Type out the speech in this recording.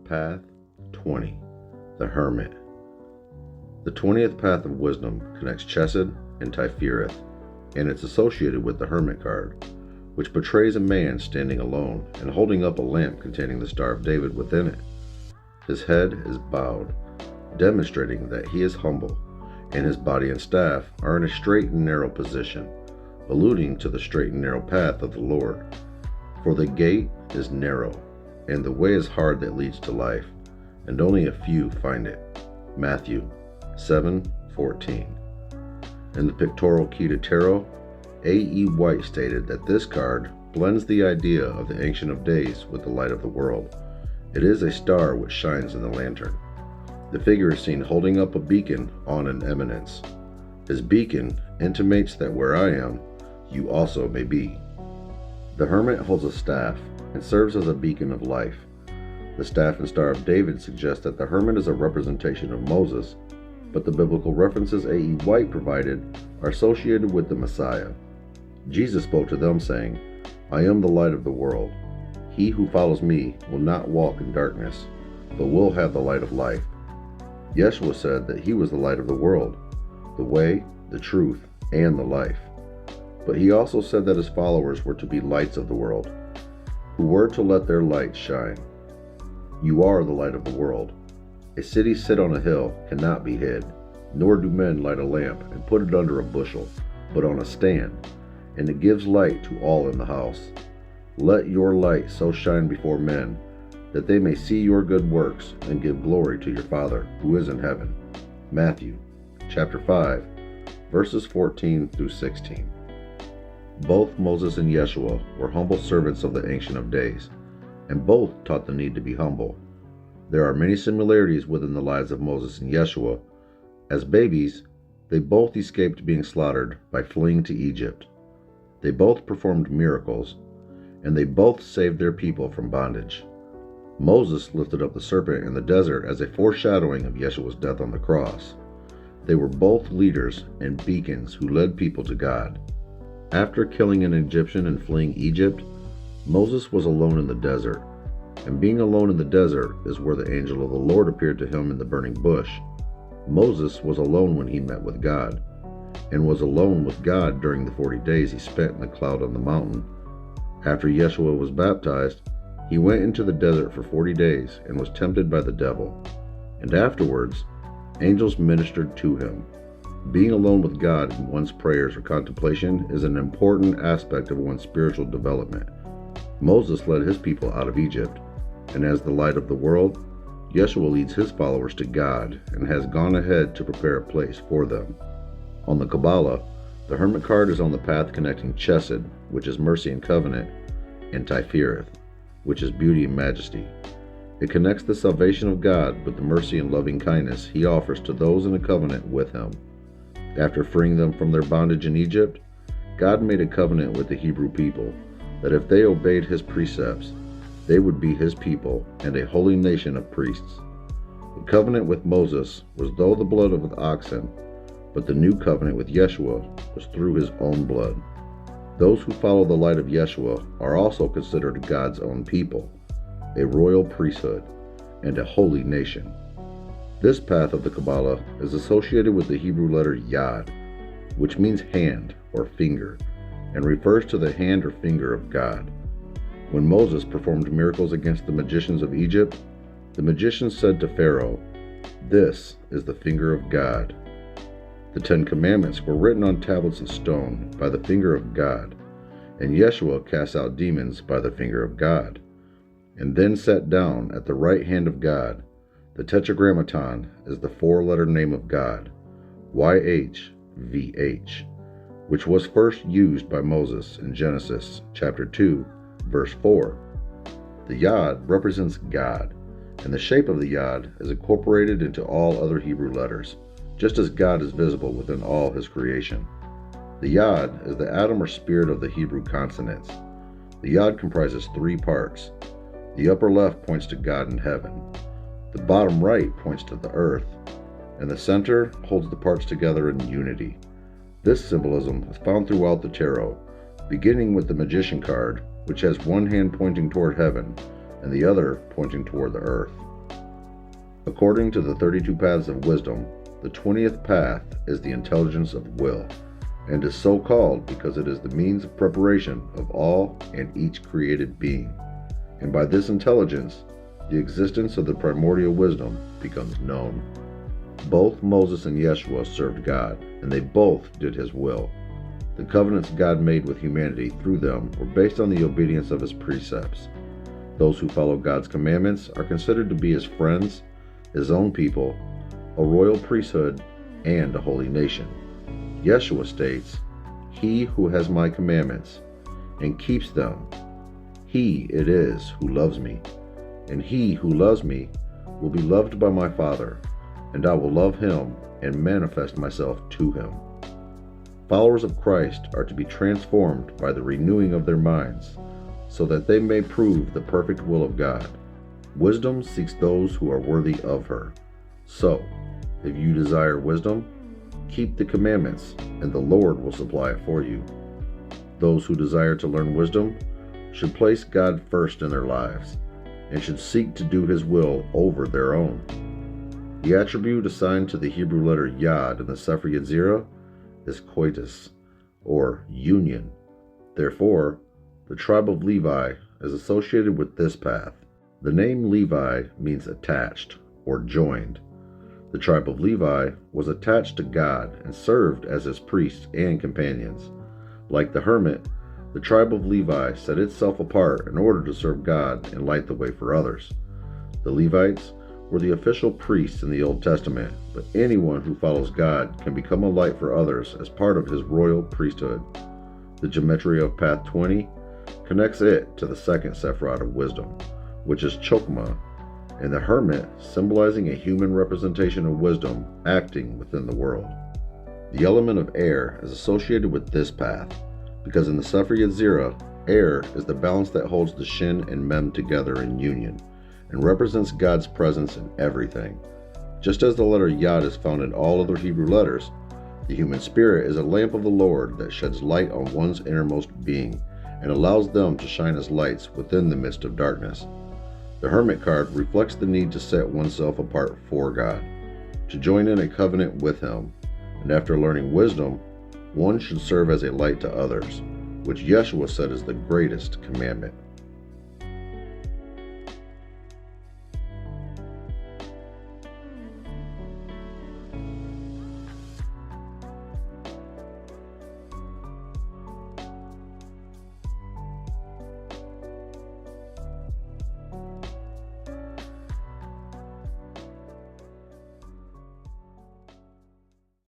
Path 20. The Hermit. The 20th path of wisdom connects Chesed and Tifereth, and it's associated with the Hermit card, which portrays a man standing alone and holding up a lamp containing the Star of David within it. His head is bowed, demonstrating that he is humble, and his body and staff are in a straight and narrow position, alluding to the straight and narrow path of the Lord. For the gate is narrow, and the way is hard that leads to life, and only a few find it. Matthew 7:14. In the pictorial key to tarot, A.E. White stated that this card blends the idea of the Ancient of Days with the light of the world. It is a star which shines in the lantern. The figure is seen holding up a beacon on an eminence. His beacon intimates that where I am, you also may be. The Hermit holds a staff and serves as a beacon of life. The staff and Star of David suggest that the Hermit is a representation of Moses, but the biblical references A.E. White provided are associated with the Messiah. Jesus spoke to them saying, "I am the light of the world. He who follows me will not walk in darkness, but will have the light of life." Yeshua said that he was the light of the world, the way, the truth, and the life. But he also said that his followers were to be lights of the world, who were to let their light shine. You are the light of the world. A city set on a hill cannot be hid, nor do men light a lamp and put it under a bushel, but on a stand, and it gives light to all in the house. Let your light so shine before men, that they may see your good works and give glory to your Father who is in heaven. Matthew chapter 5, verses 14 through 16. Both Moses and Yeshua were humble servants of the Ancient of Days, and both taught the need to be humble. There are many similarities within the lives of Moses and Yeshua. As babies, they both escaped being slaughtered by fleeing to Egypt. They both performed miracles, and they both saved their people from bondage. Moses lifted up the serpent in the desert as a foreshadowing of Yeshua's death on the cross. They were both leaders and beacons who led people to God. After killing an Egyptian and fleeing Egypt, Moses was alone in the desert, and being alone in the desert is where the angel of the Lord appeared to him in the burning bush. Moses was alone when he met with God, and was alone with God during the 40 days he spent in the cloud on the mountain. After Yeshua was baptized, he went into the desert for 40 days and was tempted by the devil, and afterwards, angels ministered to him. Being alone with God in one's prayers or contemplation is an important aspect of one's spiritual development. Moses led his people out of Egypt, and as the light of the world, Yeshua leads his followers to God and has gone ahead to prepare a place for them. On the Kabbalah, the Hermit card is on the path connecting Chesed, which is mercy and covenant, and Tifereth, which is beauty and majesty. It connects the salvation of God with the mercy and loving kindness he offers to those in a covenant with him. After freeing them from their bondage in Egypt, God made a covenant with the Hebrew people that if they obeyed his precepts, they would be his people and a holy nation of priests. The covenant with Moses was through the blood of oxen, but the new covenant with Yeshua was through his own blood. Those who follow the light of Yeshua are also considered God's own people, a royal priesthood, and a holy nation. This path of the Kabbalah is associated with the Hebrew letter Yod, which means hand or finger, and refers to the hand or finger of God. When Moses performed miracles against the magicians of Egypt, the magicians said to Pharaoh, "This is the finger of God." The 10 Commandments were written on tablets of stone by the finger of God, and Yeshua cast out demons by the finger of God, and then sat down at the right hand of God. The Tetragrammaton is the 4-letter name of God, YHVH, which was first used by Moses in Genesis chapter 2, verse 4. The Yod represents God, and the shape of the Yod is incorporated into all other Hebrew letters, just as God is visible within all his creation. The Yod is the atom or spirit of the Hebrew consonants. The Yod comprises 3 parts. The upper left points to God in heaven. The bottom right points to the earth, and the center holds the parts together in unity. This symbolism is found throughout the tarot, beginning with the Magician card, which has one hand pointing toward heaven and the other pointing toward the earth. According to the 32 paths of wisdom, the 20th path is the intelligence of will, and is so called because it is the means of preparation of all and each created being. And by this intelligence, the existence of the primordial wisdom becomes known. Both Moses and Yeshua served God, and they both did His will. The covenants God made with humanity through them were based on the obedience of His precepts. Those who follow God's commandments are considered to be His friends, His own people, a royal priesthood, and a holy nation. Yeshua states, "He who has my commandments and keeps them, he it is who loves me, and he who loves me will be loved by my Father, and I will love him and manifest myself to him." Followers of Christ are to be transformed by the renewing of their minds, so that they may prove the perfect will of God. Wisdom seeks those who are worthy of her. So, if you desire wisdom, keep the commandments, and the Lord will supply it for you. Those who desire to learn wisdom should place God first in their lives, and should seek to do His will over their own. The attribute assigned to the Hebrew letter Yod in the Sefer Yetzirah is koitus, or union. Therefore, the tribe of Levi is associated with this path. The name Levi means attached, or joined. The tribe of Levi was attached to God and served as His priests and companions. Like the hermit, the tribe of Levi set itself apart in order to serve God and light the way for others. The Levites were the official priests in the Old Testament, but anyone who follows God can become a light for others as part of His royal priesthood. The gematria of Path 20 connects it to the second Sephirot of wisdom, which is Chokmah, and the hermit symbolizing a human representation of wisdom acting within the world. The element of air is associated with this path, because in the Sefer Yetzirah, air is the balance that holds the Shin and Mem together in union, and represents God's presence in everything. Just as the letter Yod is found in all other Hebrew letters, the human spirit is a lamp of the Lord that sheds light on one's innermost being, and allows them to shine as lights within the midst of darkness. The Hermit card reflects the need to set oneself apart for God, to join in a covenant with Him, and after learning wisdom, one should serve as a light to others, which Yeshua said is the greatest commandment.